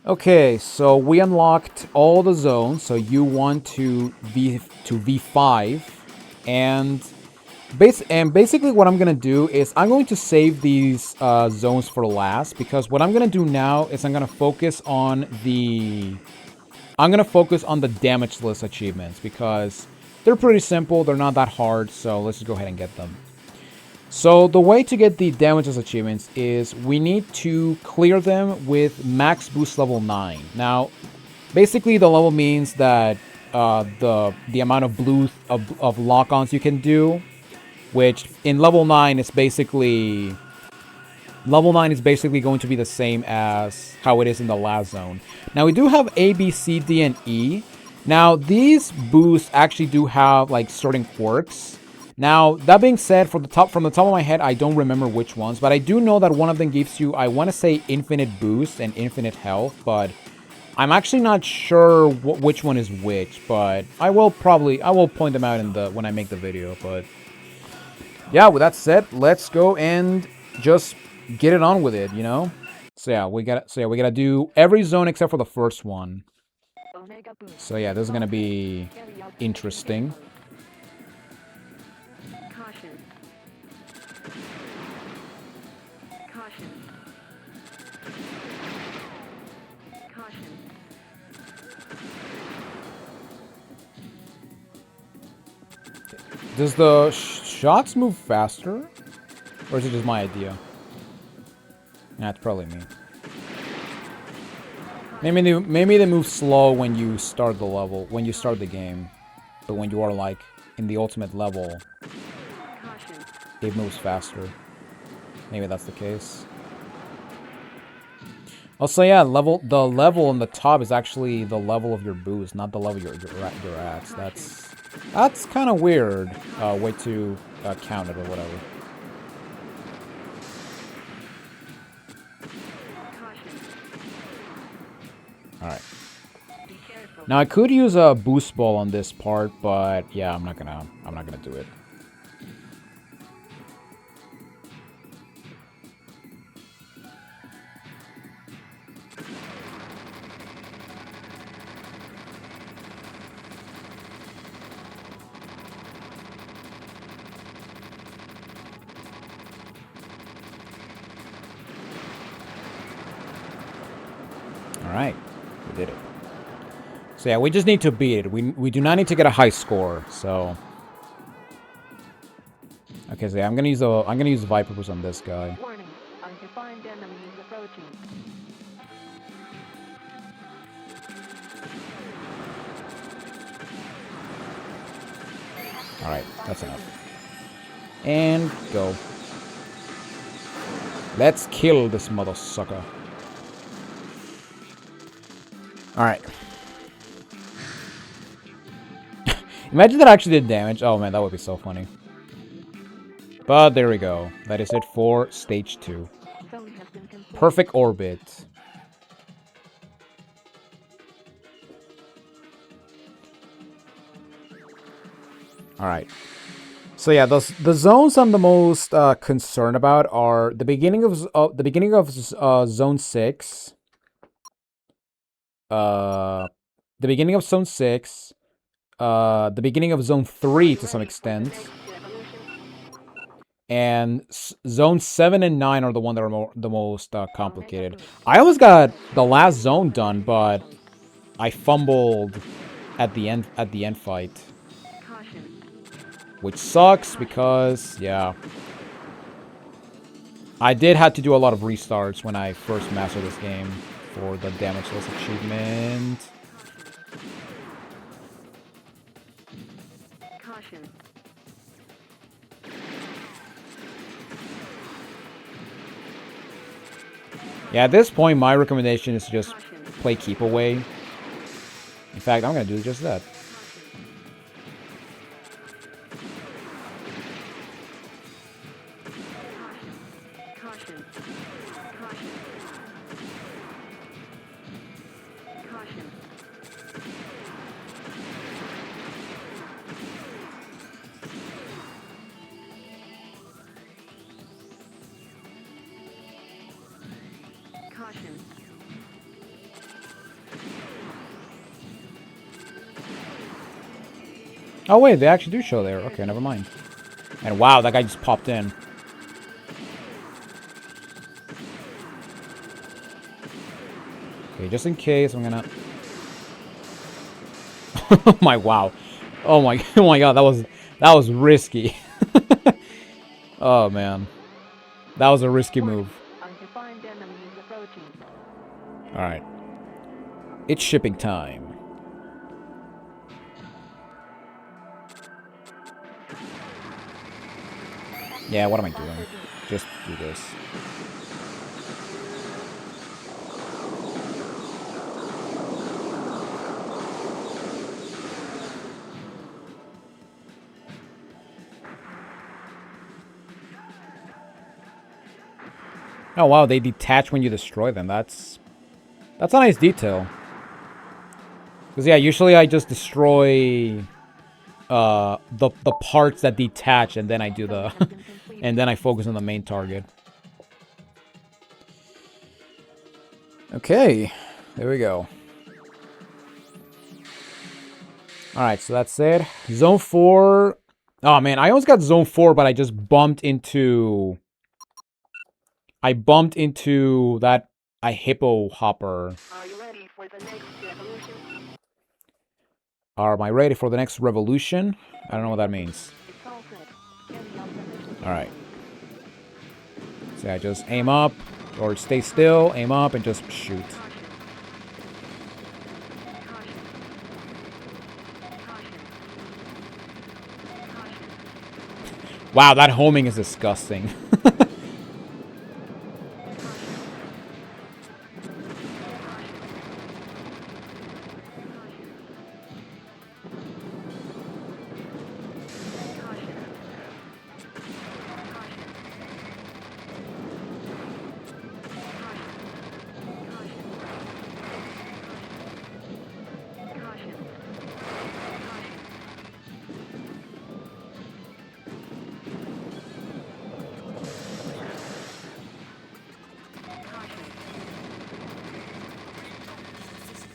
Okay, so we unlocked all the zones. So U1 to V5, and basically what I'm gonna do is I'm going to save these zones for last, because what I'm gonna do now is I'm gonna focus on the damageless achievements, because they're pretty simple. They're not that hard. So let's just go ahead and get them. So the way to get the damages achievements is we need to clear them with max boost level 9. Now, basically the level means that the amount of of lock-ons you can do, which in level 9 is basically going to be the same as how it is in the last zone. Now we do have A, B, C, D, and E. Now these boosts actually do have like certain quirks. Now, that being said, from the top of my head, I don't remember which ones, but I do know that one of them gives you, I want to say, infinite boost and infinite health, but I'm actually not sure which one is which, but I will point them out when I make the video. But yeah, with that said, let's go and just get it on with it, you know? So yeah, we gotta do every zone except for the first one. So yeah, this is gonna be interesting. Does the shots move faster? Or is it just my idea? That's probably me. Maybe they move slow when you start the level, when you start the game. But when you are like in the ultimate level, it moves faster. Maybe that's the case. Also, yeah, the level on the top is actually the level of your boost, not the level you're at. That's kind of weird way to count it or whatever. All right. Now I could use a boost ball on this part, but yeah, I'm not gonna do it. Alright, we did it. So yeah, we just need to beat it. We do not need to get a high score, so... Okay, so yeah, I'm gonna use Viper Boost on this guy. Warning, undefined enemy is approaching. Alright, that's enough. And go. Let's kill this mother sucker. Alright. Imagine that actually did damage. Oh man, that would be so funny. But there we go. That is it for stage 2. Perfect orbit. Alright. So yeah, the zones I'm the most concerned about are the beginning of zone 6. The beginning of zone 6. The beginning of zone 3 to some extent. And zone 7 and 9 are the one that are the most complicated. I almost got the last zone done, but I fumbled at the end fight. Which sucks because, yeah. I did have to do a lot of restarts when I first mastered this game for the damageless achievement. Yeah, at this point, my recommendation is to just play keep away. In fact, I'm going to do just that. Oh, wait, they actually do show there. Okay, never mind. And wow, that guy just popped in. Okay, just in case, I'm gonna... Oh my, wow. Oh my, oh my god, that was risky. Oh, man. That was a risky move. Undefined enemies approaching. Alright. It's shipping time. Yeah, what am I doing? Just do this. Oh wow, they detach when you destroy them. That's a nice detail. Because yeah, usually I just destroy the parts that detach, and then I do the and then I focus on the main target. Okay, there we go. Alright, so that's it. Zone 4. Oh man, I almost got Zone 4, but I just bumped into... I bumped into that a hippo hopper. Are you ready for the next revolution? Am I ready for the next revolution? I don't know what that means. It's all set. Carry out the mission. Alright. So I just aim up, or stay still, aim up, and just shoot. Wow, that homing is disgusting.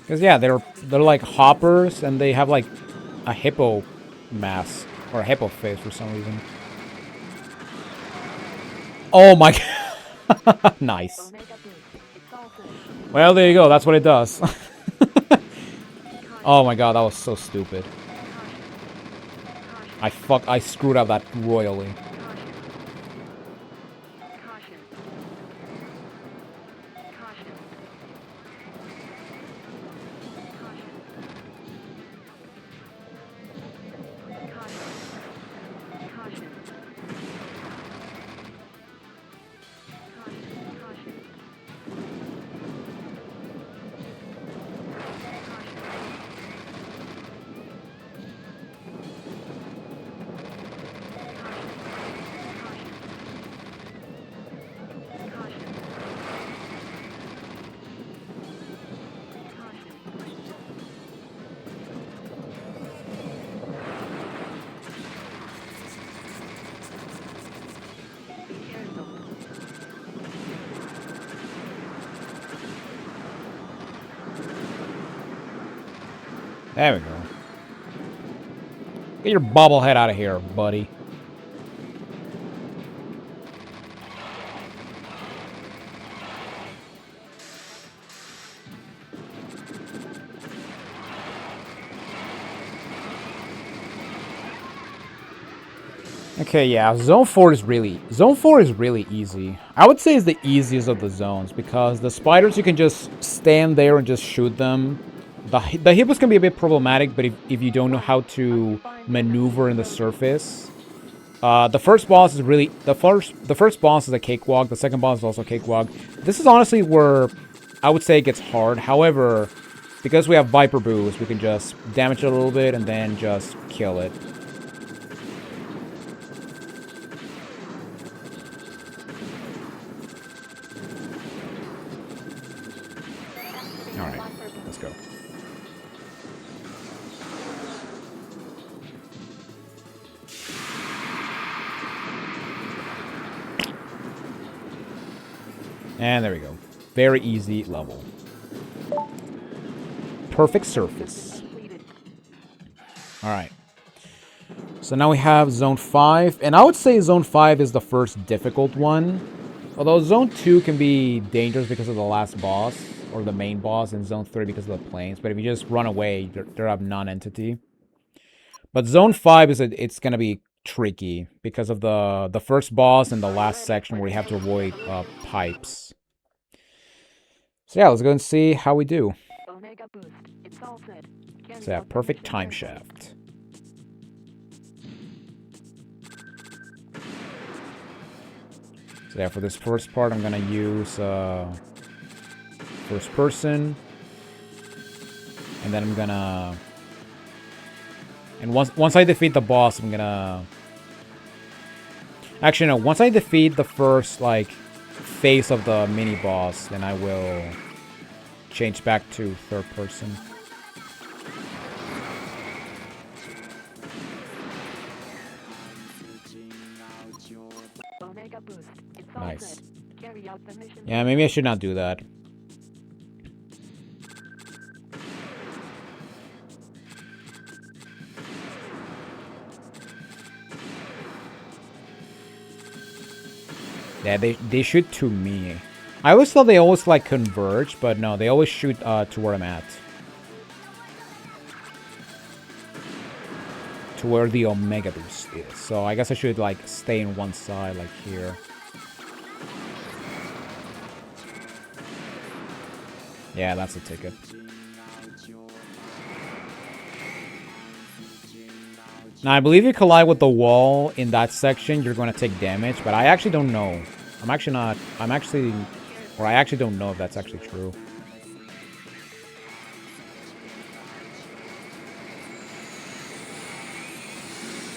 Because yeah, they're like hoppers, and they have like a hippo mask or a hippo face for some reason. Oh my god. Nice. Well, there you go. That's what it does. Oh my god, that was so stupid. I screwed up that royally. There we go. Get your bobblehead out of here, buddy. Okay, yeah, Zone 4 is really easy. I would say it's the easiest of the zones, because the spiders, you can just stand there and just shoot them. The hippos can be a bit problematic, but if you don't know how to maneuver in the surface. The first boss is really... The first boss is a cakewalk. The second boss is also a cakewalk. This is honestly where I would say it gets hard. However, because we have Viper Boost, we can just damage it a little bit and then just kill it. Alright, let's go. And there we go. Very easy level. Perfect surface. Alright. So now we have Zone 5. And I would say Zone 5 is the first difficult one. Although Zone 2 can be dangerous because of the last boss. Or the main boss. And Zone 3 because of the planes. But if you just run away, they're a non-entity. But Zone 5 it's going to be tricky. Because of the first boss and the last section where you have to avoid pipes. So yeah, let's go and see how we do. Omega boost. It's all set. So yeah, perfect time shaft. So yeah, for this first part, I'm gonna use first person, and then I'm gonna, and once I defeat the boss, I'm gonna. Actually, no. Once I defeat the first like phase of the mini boss, then I will change back to third person. Omega boost. It's all Nice. set. Carry out the mission. Yeah, maybe I should not do that. Yeah, they shoot to me. I always thought they always like converge, but no, they always shoot to where I'm at. To where the Omega boost is. So I guess I should like stay in one side, like here. Yeah, that's the ticket. Now, I believe you collide with the wall in that section, you're going to take damage, but I actually don't know. I actually don't know if that's actually true.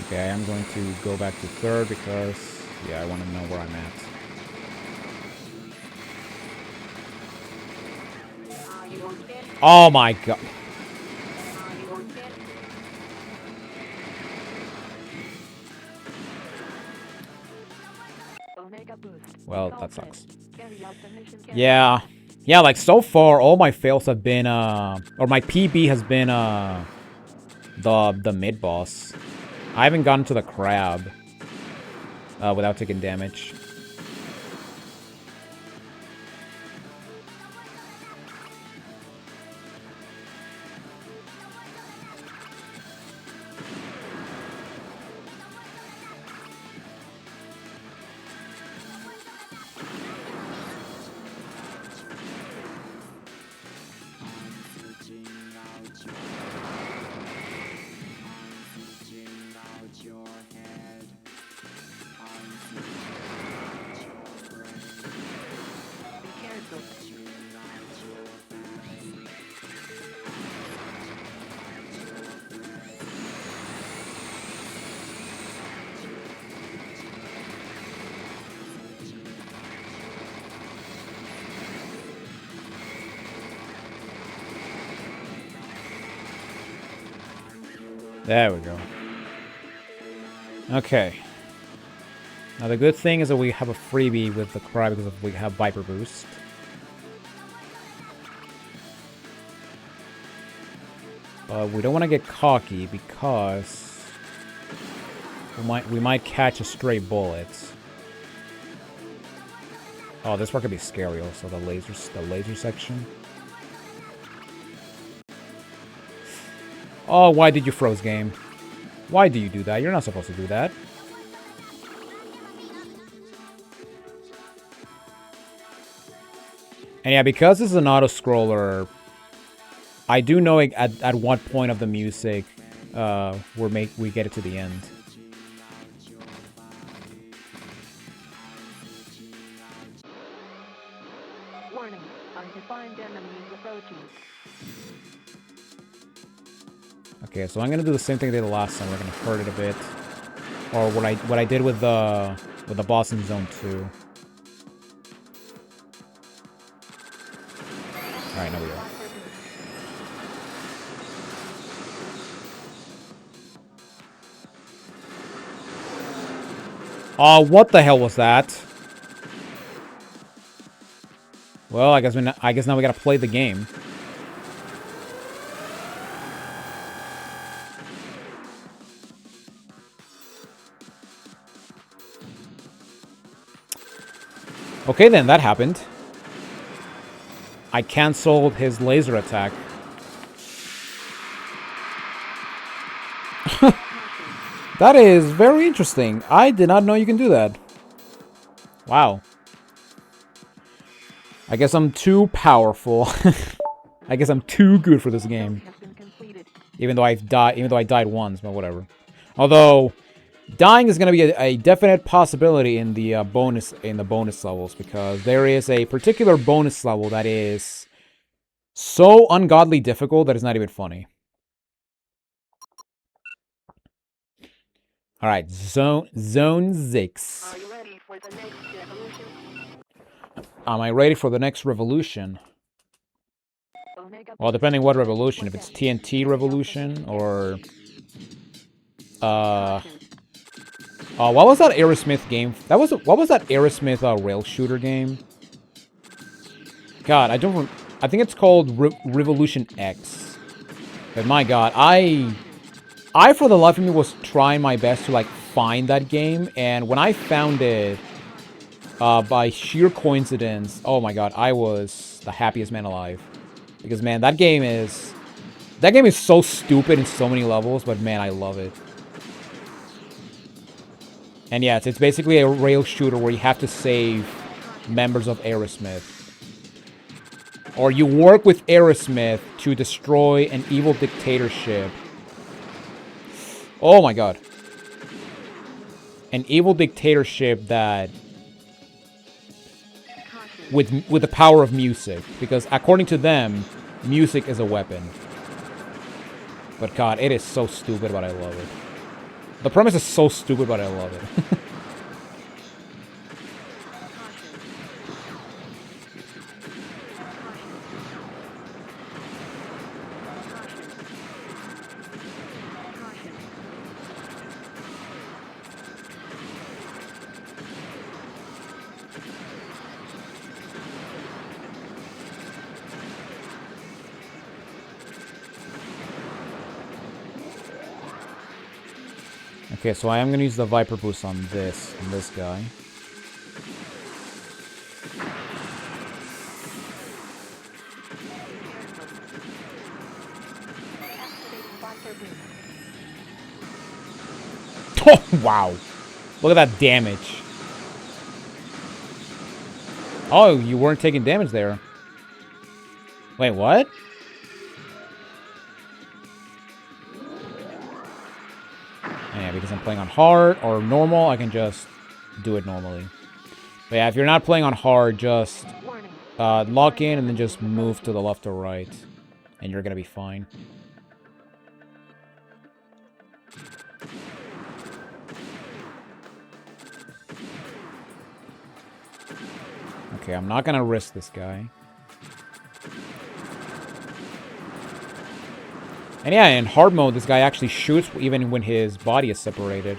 Okay, I'm going to go back to third because, yeah, I want to know where I'm at. Oh my god. Well, that sucks. Yeah. Yeah, like so far all my fails have been or my PB has been the mid boss. I haven't gotten to the crab without taking damage. There we go. Okay. Now the good thing is that we have a freebie with the crab because we have Viper Boost. But we don't want to get cocky because we might catch a stray bullet. Oh, this part could be scary also, the laser section. Oh, why did you froze game? Why do you do that? You're not supposed to do that. And yeah, because this is an auto-scroller, I do know at what point of the music we get it to the end. Warning, undefined enemies approaching. Okay, so I'm gonna do the same thing I did the last time. We're gonna hurt it a bit, or what I did with the boss in Zone 2. All right, now we go. Oh, what the hell was that? Well, I guess now we gotta play the game. Okay, then, that happened. I canceled his laser attack. That is very interesting. I did not know you can do that. Wow. I guess I'm too powerful. I guess I'm too good for this game. Even though I died once, but whatever. Although dying is going to be a definite possibility in the bonus levels, because there is a particular bonus level that is so ungodly difficult that it's not even funny. All right, zone 6. Are you ready for the next revolution? Am I ready for the next revolution? Omega Well, depending what revolution, if it's TNT revolution or what was that Aerosmith game? What was that Aerosmith rail shooter game? God, I think it's called Revolution X. But my God, I for the life of me was trying my best to like find that game, and when I found it, by sheer coincidence, oh my God, I was the happiest man alive. Because man, that game is so stupid in so many levels, but man, I love it. And yeah, it's basically a rail shooter where you have to save members of Aerosmith. Or you work with Aerosmith to destroy an evil dictatorship. Oh my God. An evil dictatorship that... With the power of music. Because according to them, music is a weapon. But God, it is so stupid, but I love it. The premise is so stupid, but I love it. Okay, so I am going to use the Viper Boost on this guy. Oh, wow. Look at that damage. Oh, you weren't taking damage there. Wait, what? Yeah, because I'm playing on hard or normal, I can just do it normally. But yeah, if you're not playing on hard, just lock in and then just move to the left or right. And you're gonna be fine. Okay, I'm not gonna risk this guy. And yeah, in hard mode, this guy actually shoots even when his body is separated.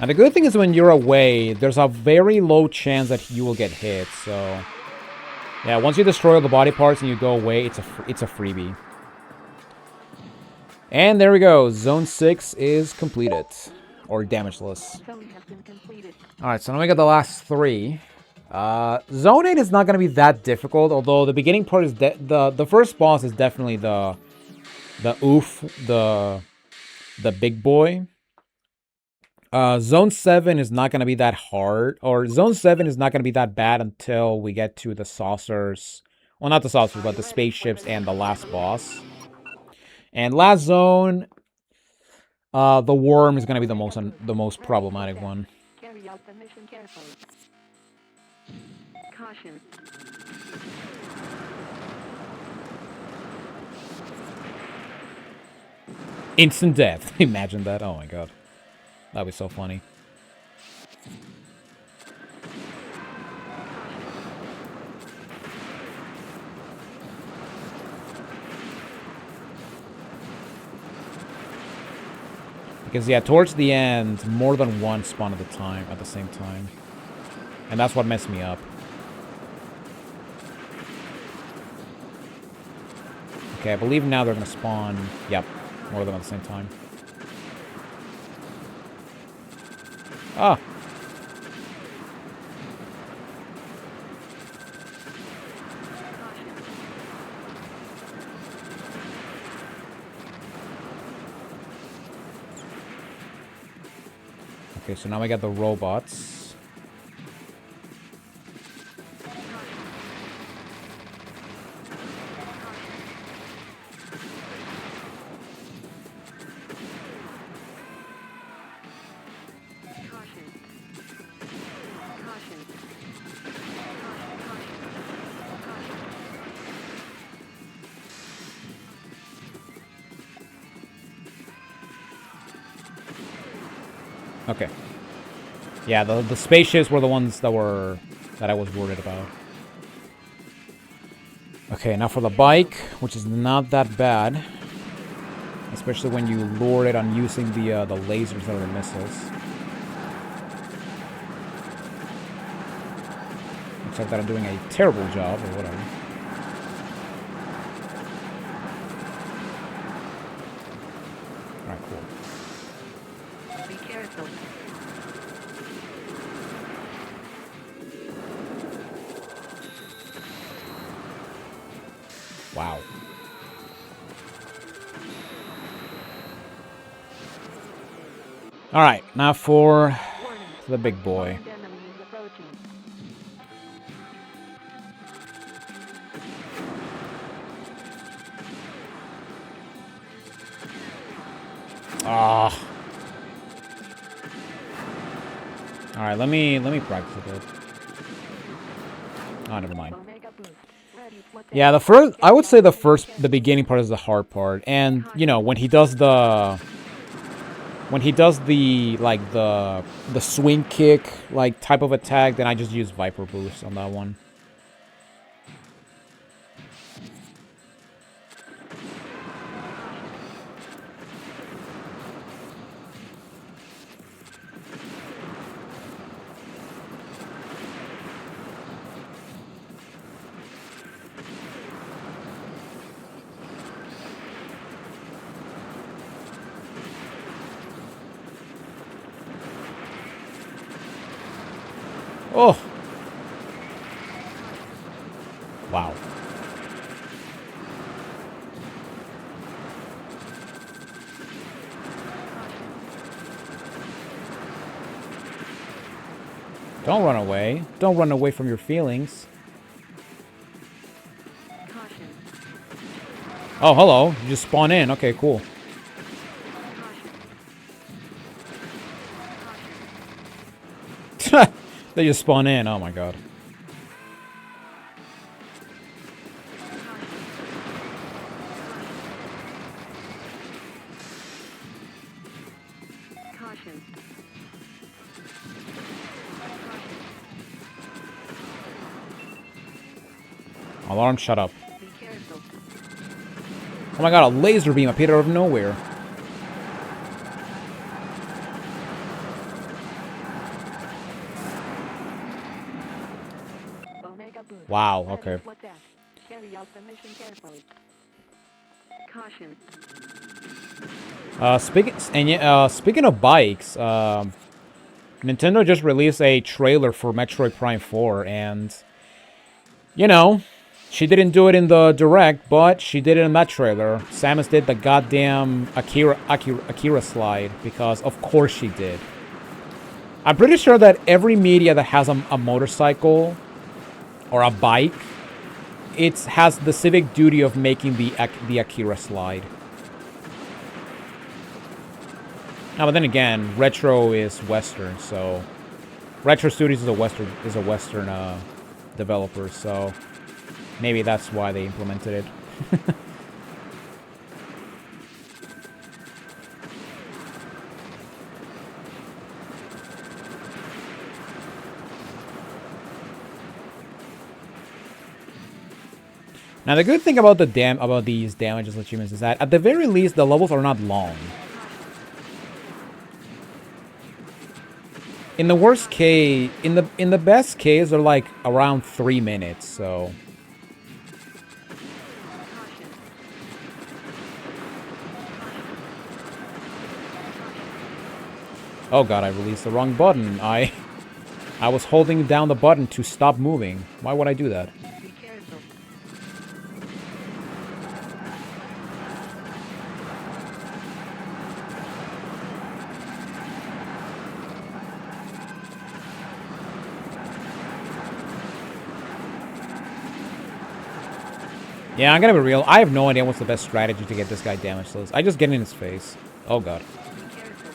And the good thing is when you're away, there's a very low chance that you will get hit, so... Yeah, once you destroy all the body parts and you go away, it's a freebie. And there we go. Zone 6 is completed. Or damageless. Alright, so now we got the last 3. Zone 8 is not going to be that difficult, although the beginning part is... The first boss is definitely the big boy. Zone 7 is not going to be that hard, or Zone 7 is not going to be that bad until we get to the saucers. Well, not the saucers, but the spaceships and the last boss. And last zone, the worm is going to be the most problematic one. Carry out the mission carefully. Caution. Instant death. Imagine that. Oh my God. That'd be so funny. Because, yeah, towards the end, more than one spawn at the same time. And that's what messed me up. Okay, I believe now they're going to spawn, yep, more of them at the same time. Ah! Okay, so now we got the robots. Okay. Yeah, the spaceships were the ones that I was worried about. Okay, now for the bike, which is not that bad. Especially when you lure it on using the lasers instead of the missiles. Looks like that I'm doing a terrible job, or whatever. Alright, cool. Be careful. Wow. Alright, now for the big boy. Ah. Alright, let me practice a bit. Oh, never mind. Yeah, I would say the beginning part is the hard part. And, you know, when he does the like the swing kick like type of attack, then I just use Viper Boost on that one. Oh! Wow. Don't run away. Don't run away from your feelings. Oh, hello. You just spawn in. Okay, cool. They just spawn in. Oh my god. Alarm, shut up. Oh my god, a laser beam appeared out of nowhere. Wow, okay. Speaking of bikes, Nintendo just released a trailer for Metroid Prime 4, and you know, she didn't do it in the direct, but she did it in that trailer. Samus did the goddamn Akira slide, because of course she did. I'm pretty sure that every media that has a motorcycle or a bike, it has the civic duty of making the Akira slide. Now, but then again, Retro is Western, so Retro Studios is a Western developer, so maybe that's why they implemented it. Now, the good thing about these damages achievements is that, at the very least, the levels are not long. In the worst case, in the best case, they're like around 3 minutes. So. Oh god, I released the wrong button. I was holding down the button to stop moving. Why would I do that? Be careful. Yeah, I'm gonna be real. I have no idea what's the best strategy to get this guy damageless. I just get in his face. Oh god. Be careful.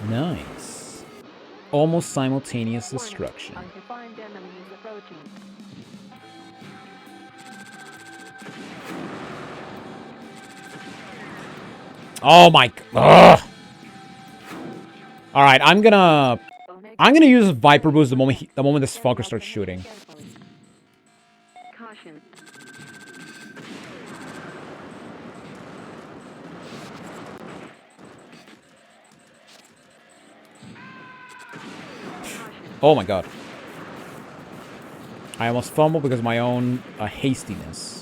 Nice. Almost simultaneous destruction. Undefined enemies approaching. Oh my. Ugh. All right, I'm gonna use Viper Boost the moment this fucker starts shooting. Carefully. Caution. Oh my god. I almost fumbled because of my own hastiness.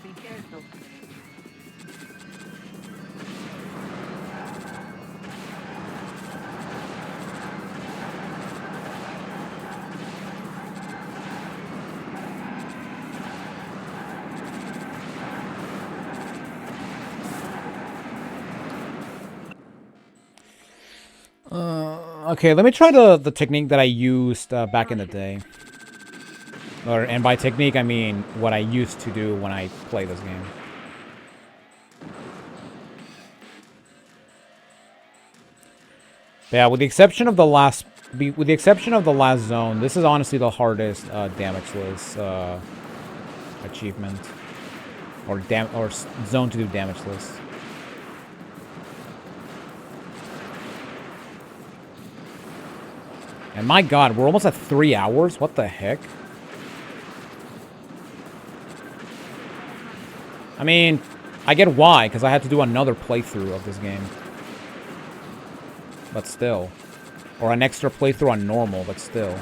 Be careful. Okay, let me try the technique that I used back in the day. And by technique, I mean what I used to do when I play this game. But yeah, with the exception of the last zone, this is honestly the hardest damageless achievement or zone to do damageless. And my god, we're almost at 3 hours? What the heck? I mean, I get why, because I had to do another playthrough of this game. But still. Or an extra playthrough on normal, but still.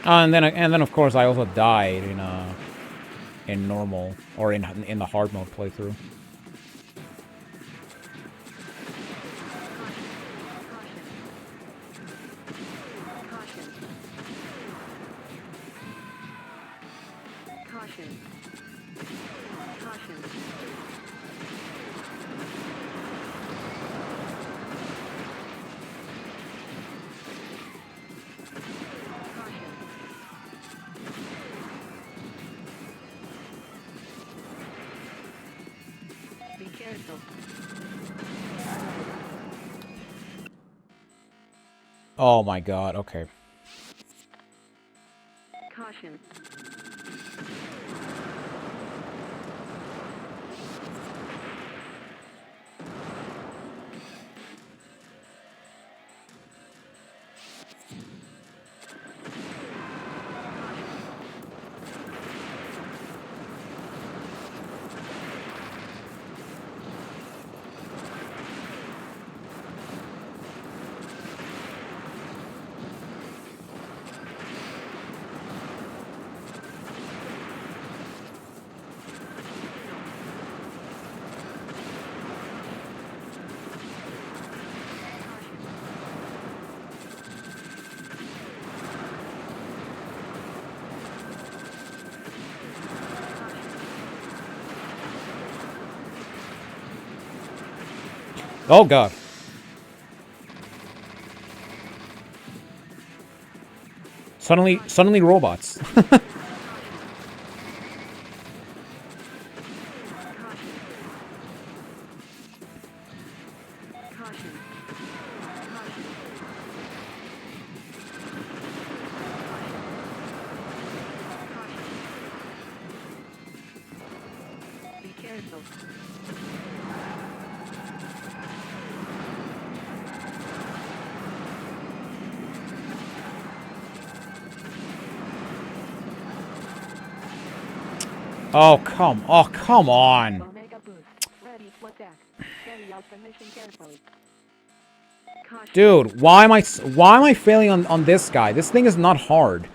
And then of course I also died in normal or in the hard mode playthrough. Caution. Caution. Be careful. Oh my god, okay. Caution. Oh god. Suddenly robots. Caution. Be careful. Oh come on. Omega boost. Ready to attack. Carry out the mission carefully. Caution. Dude, why am I failing on this guy? This thing is not hard.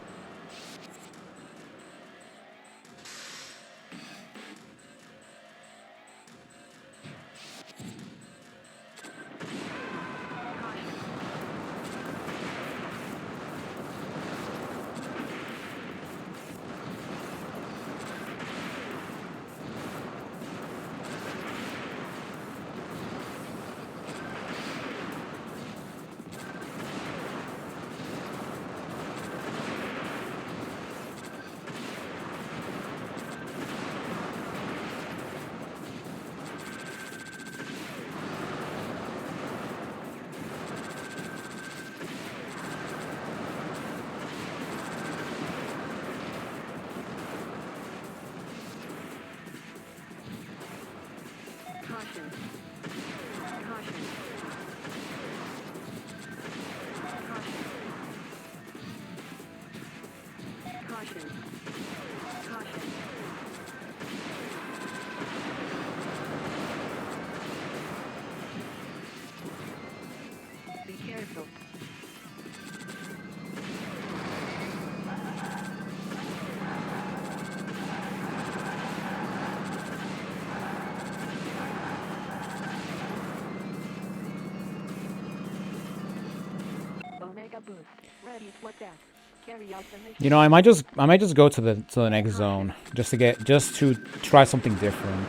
Caution. Caution. Caution. Caution. Be careful. Omega boost. Ready to attack. Carry out the mission. You know, I might just go to the next zone just to try something different.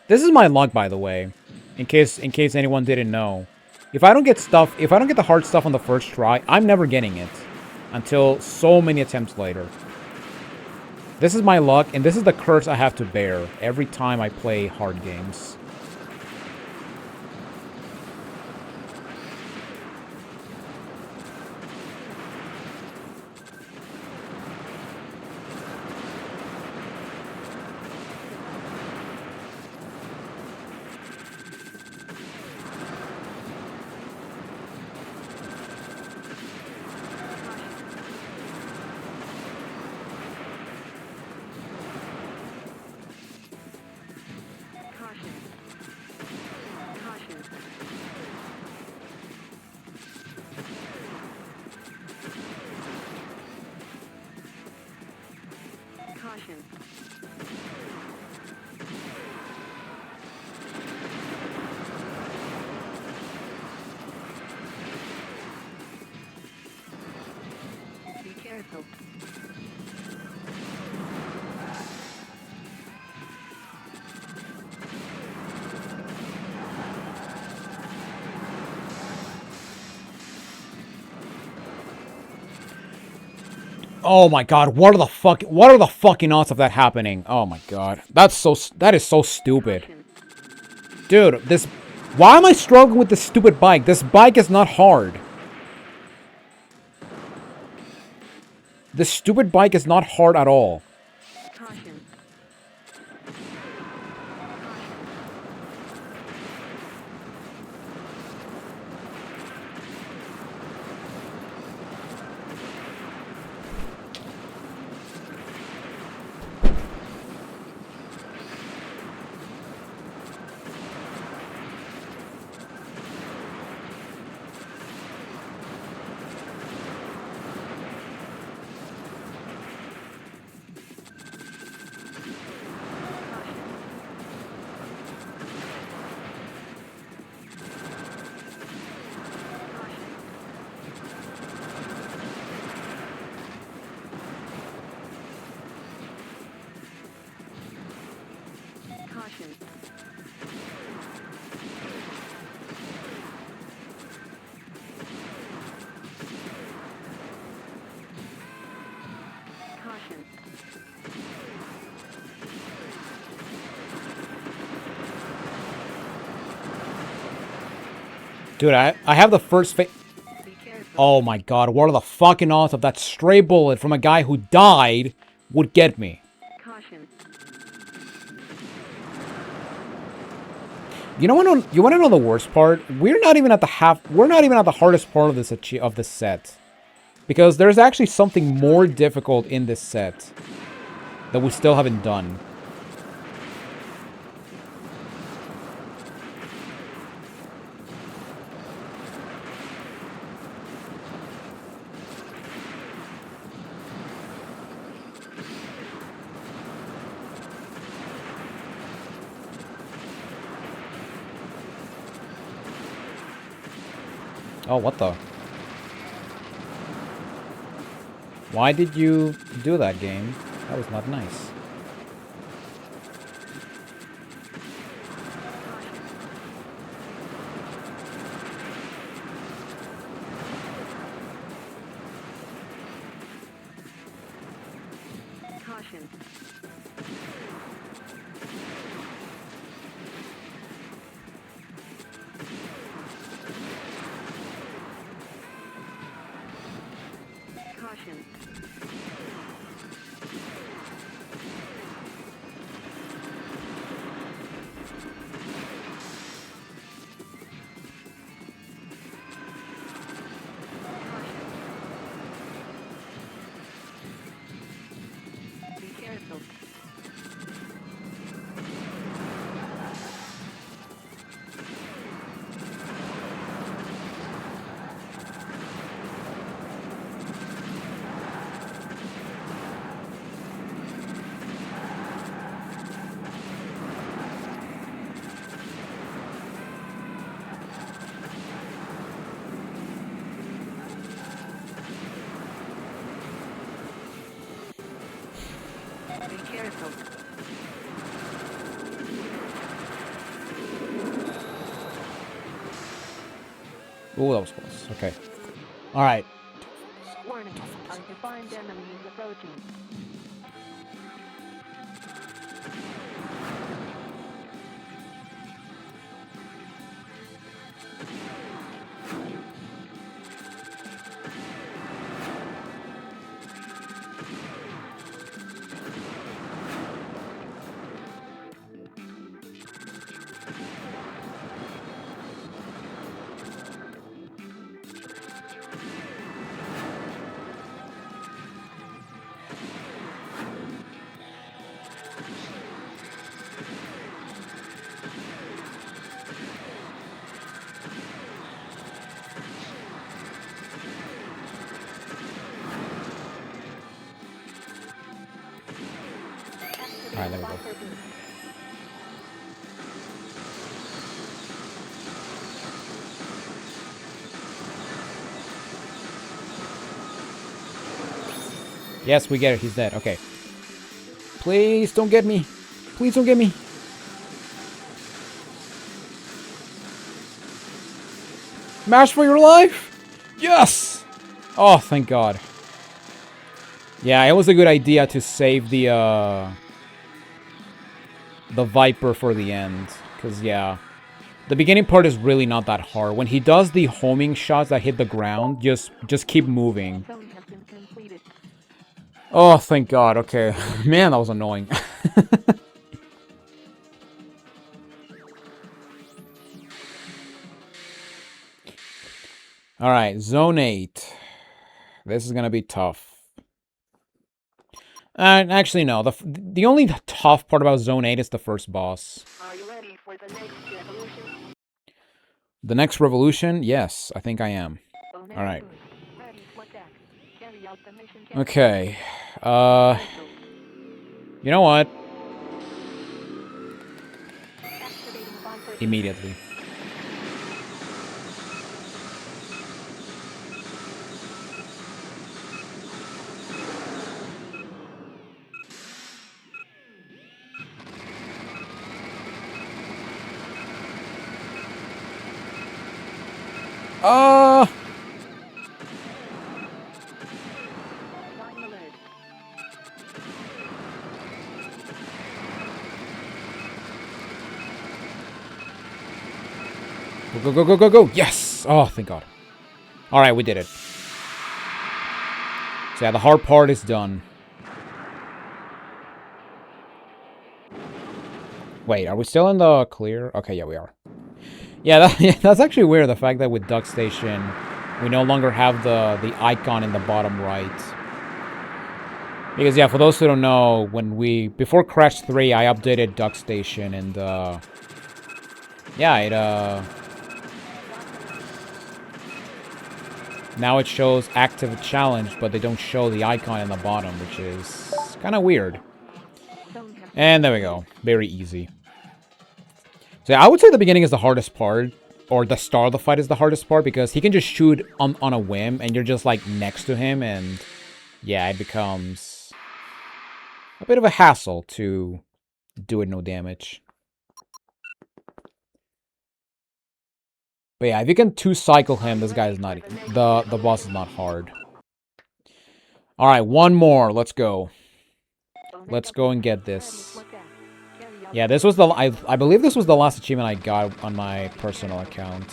This is my luck, by the way, in case anyone didn't know. If I don't get the hard stuff on the first try, I'm never getting it until so many attempts later. This is my luck, and this is the curse I have to bear every time I play hard games. Caution. Caution. Caution. Be careful. Oh my god, what are the fucking odds of that happening? Oh my god. That is so stupid. Caution. Dude, why am I struggling with this stupid bike? This bike is not hard. This stupid bike is not hard at all. Caution. Dude, I have the first Be careful. Oh my god, what are the fucking odds of that stray bullet from a guy who died would get me? Caution. You know you want to know the worst part? We're not even at the hardest part of this set. Because there's actually something more difficult in this set that we still haven't done. Oh, what the? Why did you do that, game? That was not nice. Caution. Caution. Be careful. Be careful. Ooh, that was close. Okay. Alright. Warning. Undefined enemy is approaching. Alright, there we go. Yes, we get it. He's dead. Okay. Please don't get me. Please don't get me. Mash for your life? Yes! Oh, thank God. Yeah, it was a good idea to save the Viper for the end. Because, yeah. The beginning part is really not that hard. When he does the homing shots that hit the ground, just keep moving. Zone has been completed. Oh, thank God. Okay. Man, that was annoying. Alright, Zone 8. This is gonna be tough. Actually, no. The only tough part about Zone 8 is the first boss. Are you ready for the next revolution? The next revolution? Yes, I think I am. Alright. Ready to attack. Carry out the mission carefully. Okay. You know what? Activating bumper. Immediately. Line alert. Go, go, go, go, go. Yes! Oh, thank God. Alright, we did it. So yeah, the hard part is done. Wait, are we still in the clear? Okay, yeah, we are. Yeah, that's actually weird, the fact that with Duck Station, we no longer have the icon in the bottom right. Because, yeah, for those who don't know, before Crash 3, I updated Duck Station, and, yeah, now it shows active challenge, but they don't show the icon in the bottom, which is kind of weird. And there we go. Very easy. So yeah, I would say the beginning is the hardest part, or the start of the fight is the hardest part, because he can just shoot on a whim, and you're just, like, next to him, and yeah, it becomes a bit of a hassle to do it no damage. But yeah, if you can two-cycle him, this guy is not... The boss is not hard. Alright, one more. Let's go. Let's go and get this. Yeah, this was the... I believe this was the last achievement I got on my personal account.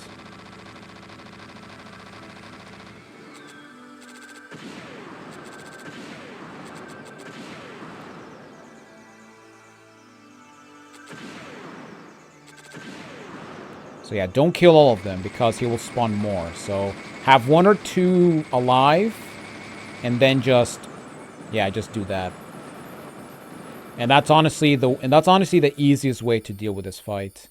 So yeah, don't kill all of them, because he will spawn more. So have one or two alive, and then just... yeah, just do that. And that's honestly the easiest way to deal with this fight.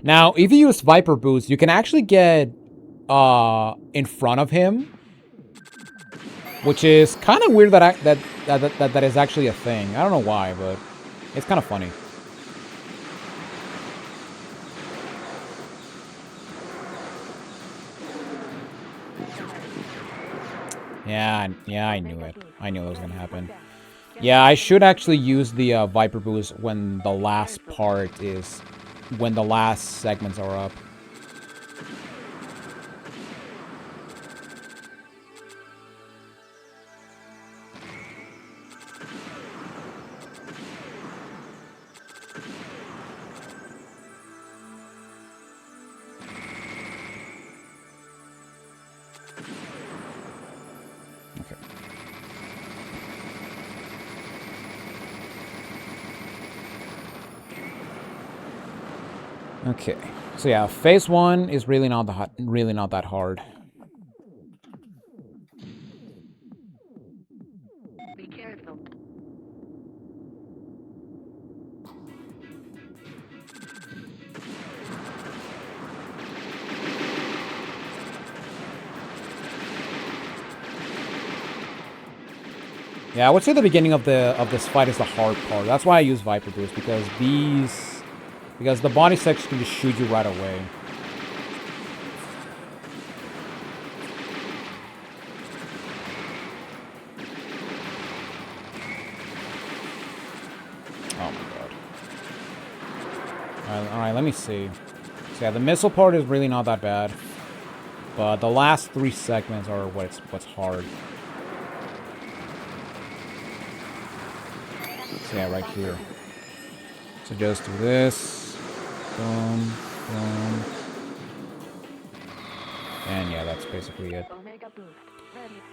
Now, if you use Viper Boost, you can actually get in front of him, which is kind of weird that is actually a thing. I don't know why, but it's kind of funny. Yeah, I knew it. I knew that was gonna happen. Yeah, I should actually use the Viper Boost when the last segments are up. Okay, so yeah, phase 1 is really not that hard. Be careful. Yeah, I would say the beginning of this fight is the hard part. That's why I use Viper Boost, because the body section can just shoot you right away. Oh my god. Alright, let me see. So yeah, the missile part is really not that bad. But the last 3 segments are what's hard. So yeah, right here. So just do this. Boom, boom. And yeah, that's basically it.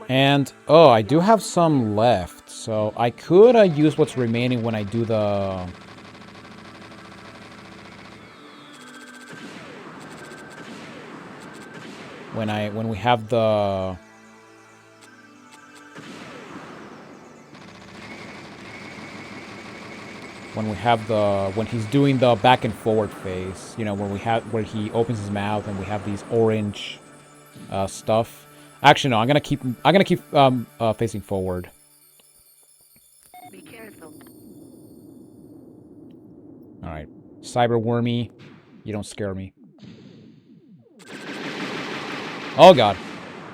And, oh, I do have some left. So I could use what's remaining when I do the... When we have the... when he's doing the back and forward phase, you know, where he opens his mouth and we have these orange stuff. Actually, no, I'm gonna keep facing forward. Be careful. All right, Cyber Wormy, you don't scare me. Oh god.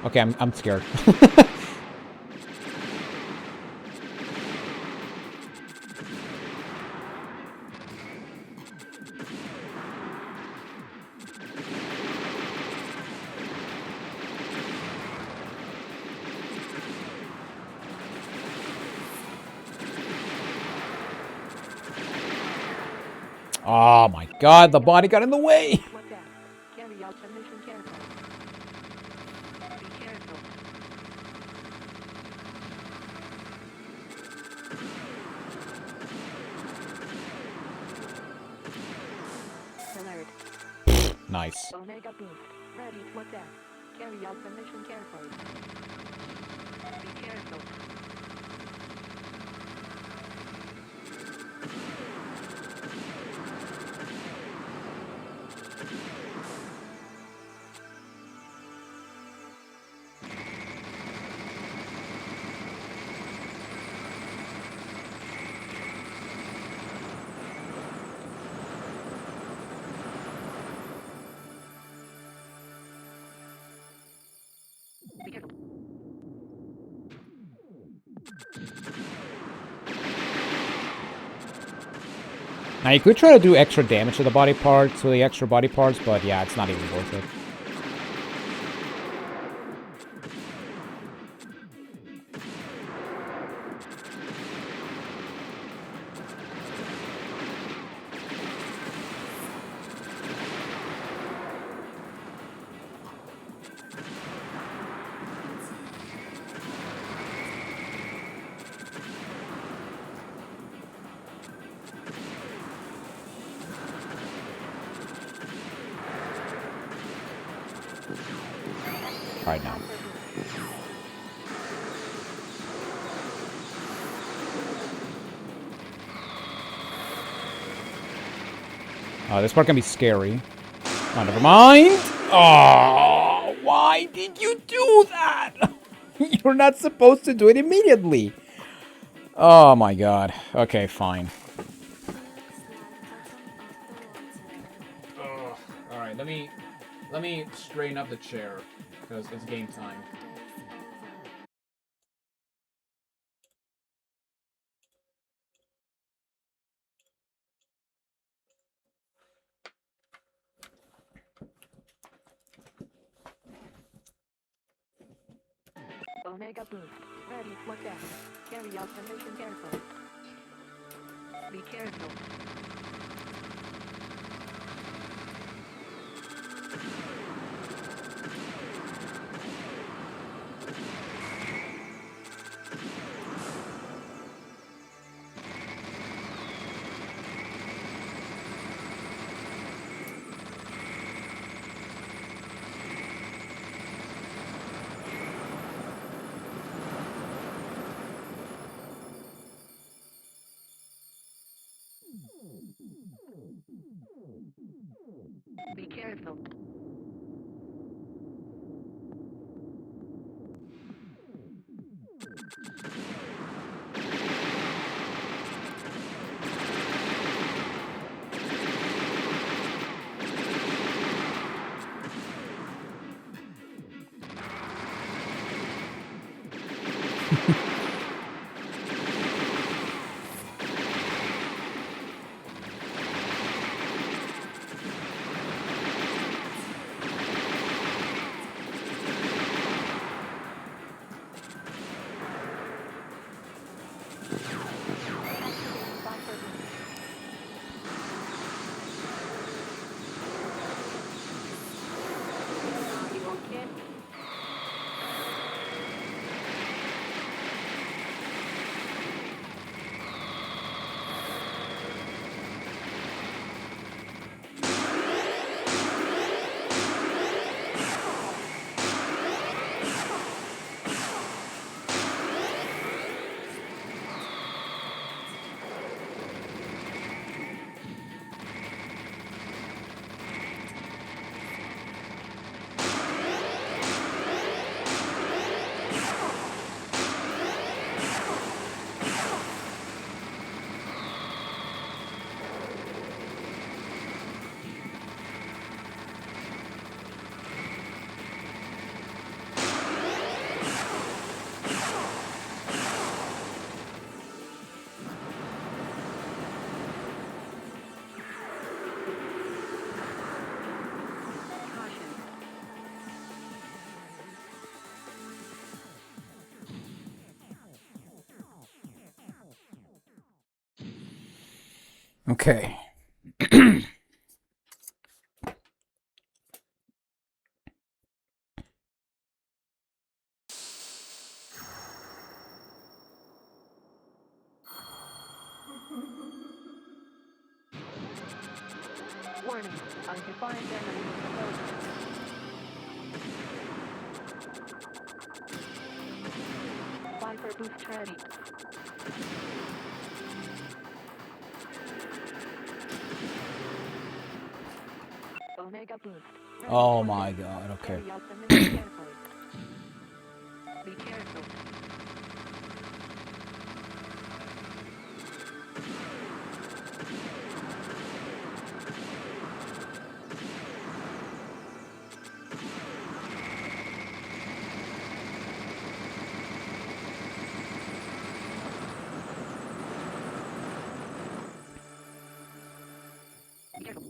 Okay, I'm scared. Oh my god, the body got in the way! Look back. Carry out the mission carefully. Be careful. Alert. Nice. Omega boost. Ready to attack. Carry out the mission carefully. Be careful. Be careful. Now you could try to do extra damage to the body parts, to the extra body parts, but yeah, it's not even worth it. Right now. Oh, this part can be scary. Oh, never mind. Oh, why did you do that? You're not supposed to do it immediately. Oh my god. Okay, fine. Alright, let me straighten up the chair, because it's game time. Omega boost. Ready to attack. Carry out the mission carefully. Be careful. Be careful. Okay. Undefined enemy approaching. Viper boost ready. Omega boost. Ready Oh for my test. god, okay. Carry out the mission carefully. Be careful. Careful.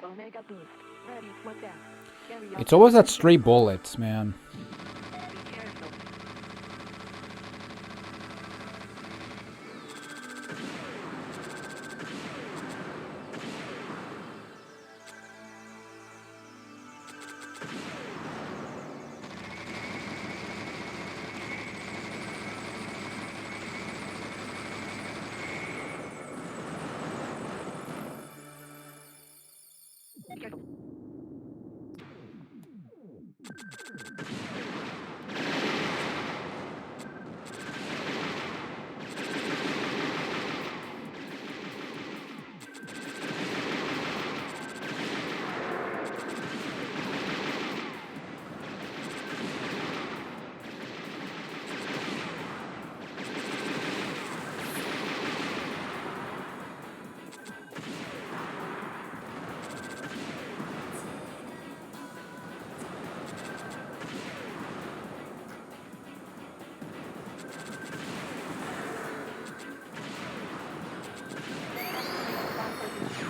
Omega boost. Ready for test. Carry out It's the always that mission stray carefully. bullets, man. Be careful. Be careful. Viper boost.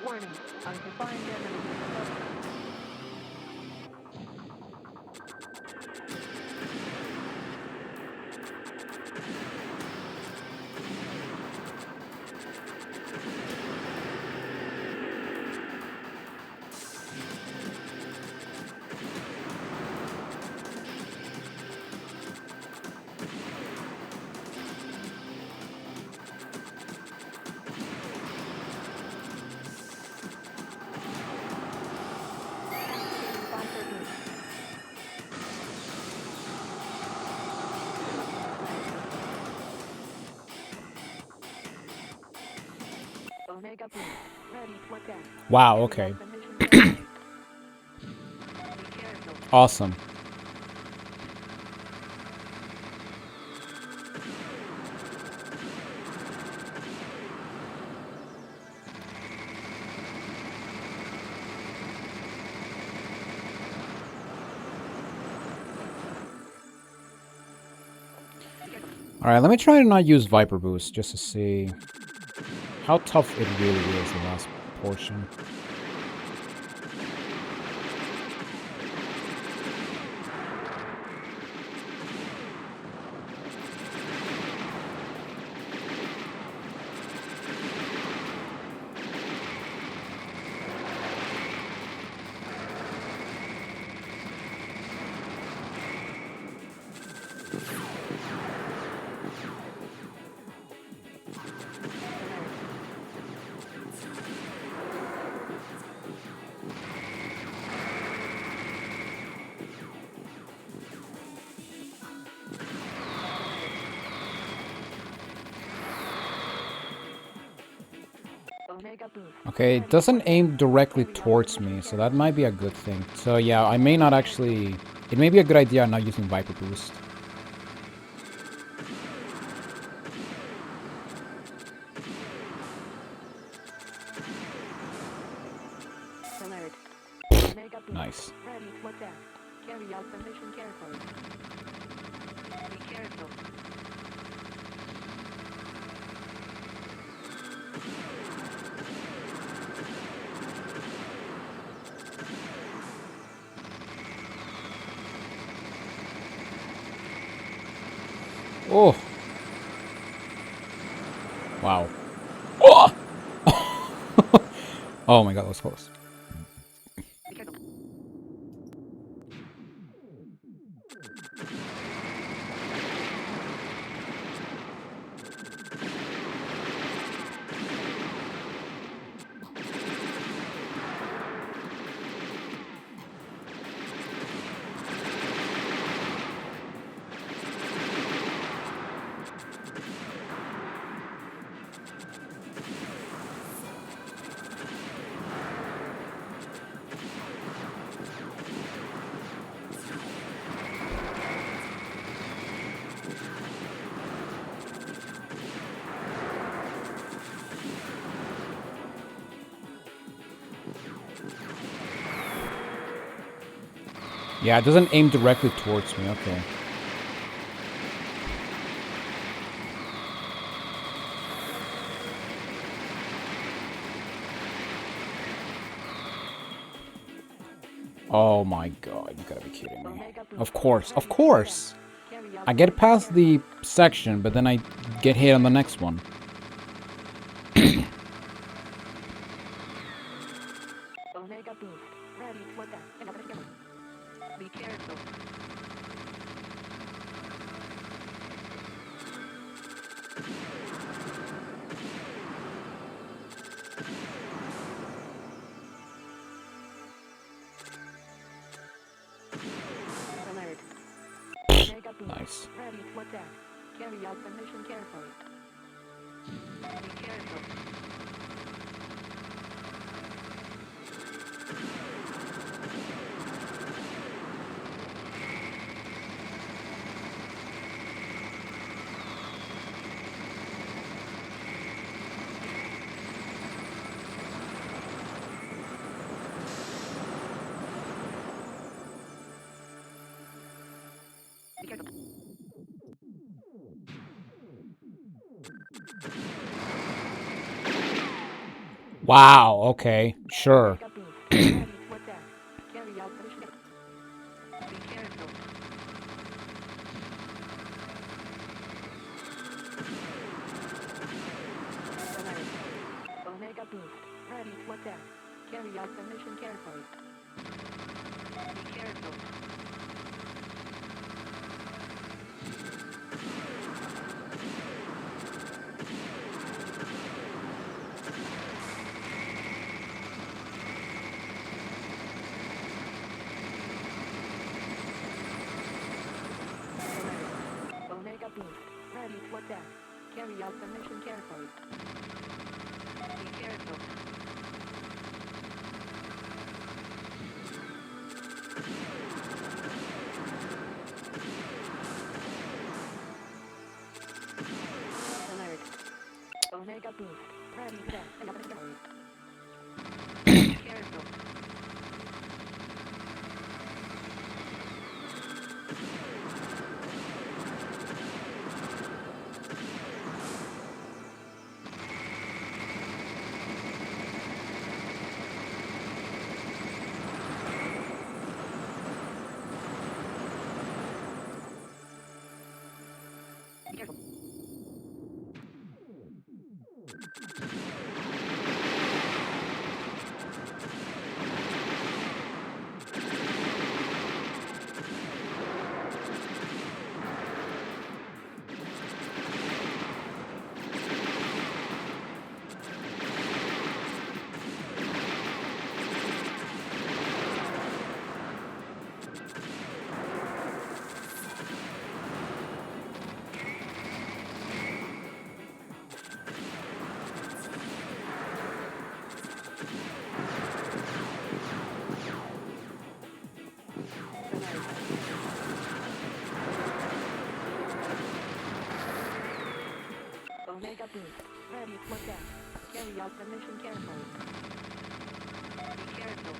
Warning. Undefined enemy approaching. Viper boost. Omega boost. Ready for test. Wow, Carry okay. out the mission carefully. Be careful. Awesome. Alright, let me try to not use Viper Boost just to see how tough it really is, the last portion. Omega boost. Okay, it doesn't aim directly towards me, so that might be a good thing. So yeah, I may not actually... It may be a good idea not using Viper Boost. Alert. Omega boost. Nice. Ready to attack. Carry out the mission carefully. Be careful. Oh! Wow. Oh! Oh my god, that was close. Be careful. Yeah, it doesn't aim directly towards me, okay. Oh my god, you gotta be kidding me. Omega boost. Of course, of Ready to course! attack. Carry out I the get mission past carefully. the section, but then I get hit on the next one. Omega boost. Ready to attack. Be careful. Alert. Omega boost. Nice. Ready to attack. Carry out the mission carefully. Be careful. Be careful. Wow, okay, sure. Omega boost. Ready to attack. Carry out the mission. Be careful. Alert. Omega boost. Ready to attack. Carry out the mission carefully. Be careful. Alert. Omega boost. Ready to attack. Carry out the mission carefully. Be careful. Alert. Omega boost. Ready to attack. Be careful. Be careful. mission carefully. Be careful.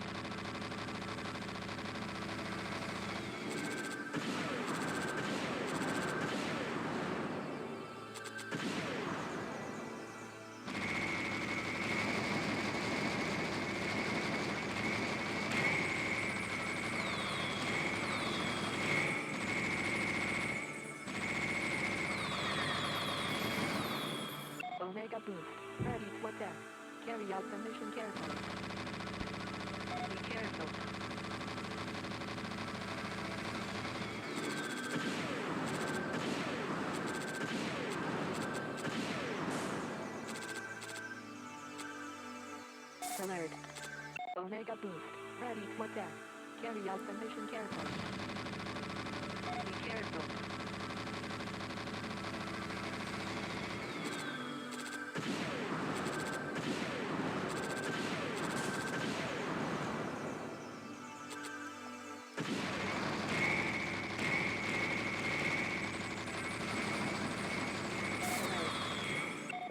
Omega boost. Ready for test. Carry out the mission carefully. Be careful. Alert. Omega boost. Ready for test. Carry out the mission carefully. Be careful.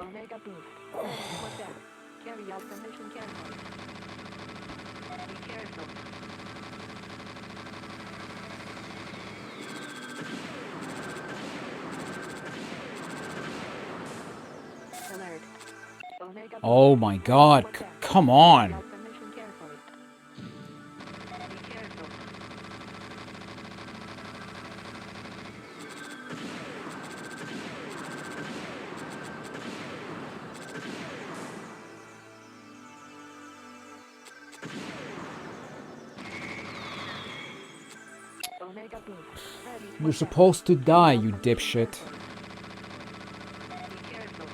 Omega boost. Ready for test. Carry out the mission carefully. Be careful. Alert. Omega boost. Oh my god, come on. Carry out the mission carefully. Be careful. Omega boost. Ready for You're test. supposed to die, Carry you out the mission dipshit. carefully. Be careful.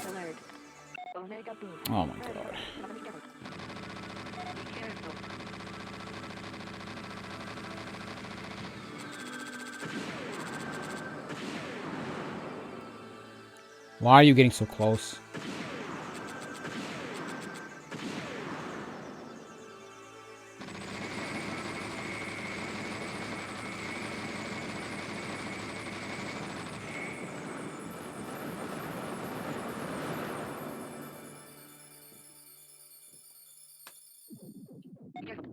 Alert. Omega boost. Oh my Ready. god. Be careful. Why are you getting so close? Be careful.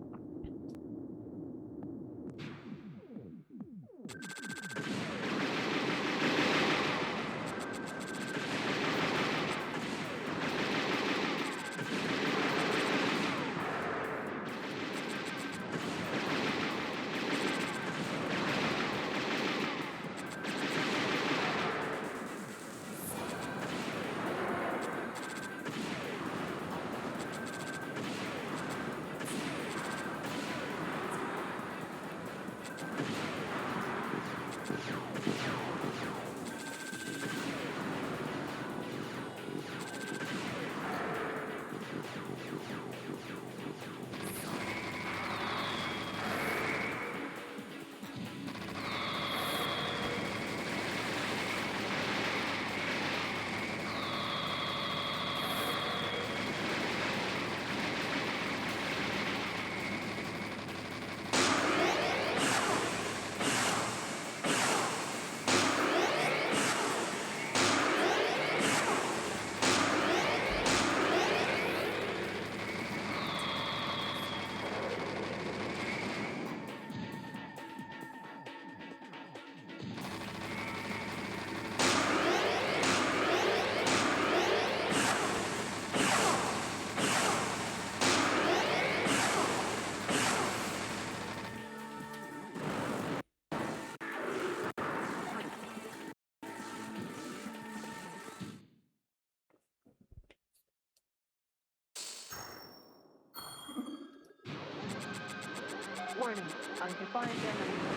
Warning. Undefined enemy.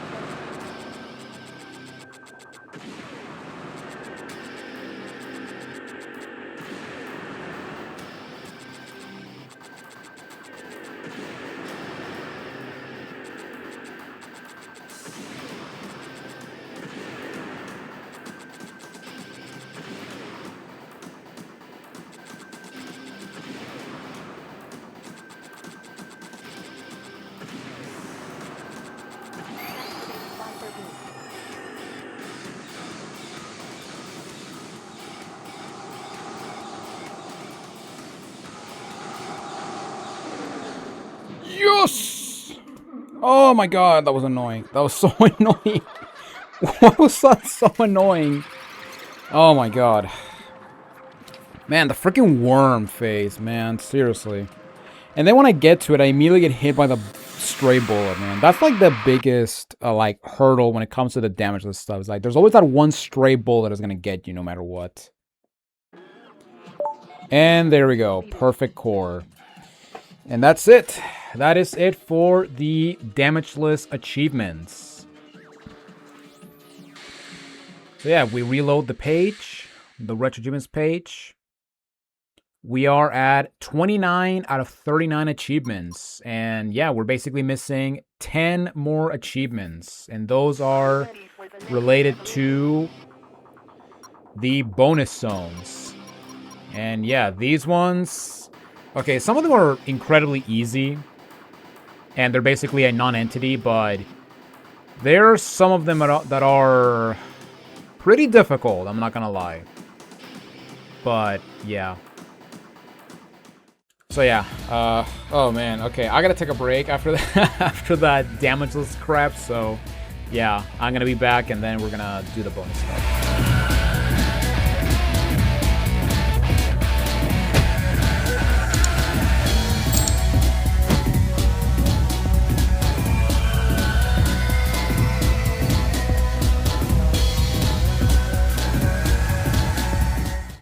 Oh my god, that was annoying. That was so annoying. Why was that so annoying? Oh my god. Man, the freaking worm phase, man. Seriously. And then when I get to it, I immediately get hit by the stray bullet, man. That's like the biggest, like, hurdle when it comes to the damageless stuff. It's like, there's always that one stray bullet that's gonna get you no matter what. And there we go. Perfect core. And that's it. That is it for the damageless achievements. So yeah, we reload the page, the RetroAchievements page. We are at 29 out of 39 achievements. And yeah, we're basically missing 10 more achievements. And those are related to the bonus zones. And yeah, these ones... Okay, some of them are incredibly easy. And they're basically a non-entity, but there are some of them that are pretty difficult, I'm not gonna lie. But yeah. So yeah, oh man, okay, I gotta take a break after that, after that damageless crap, so yeah, I'm gonna be back and then we're gonna do the bonus stuff.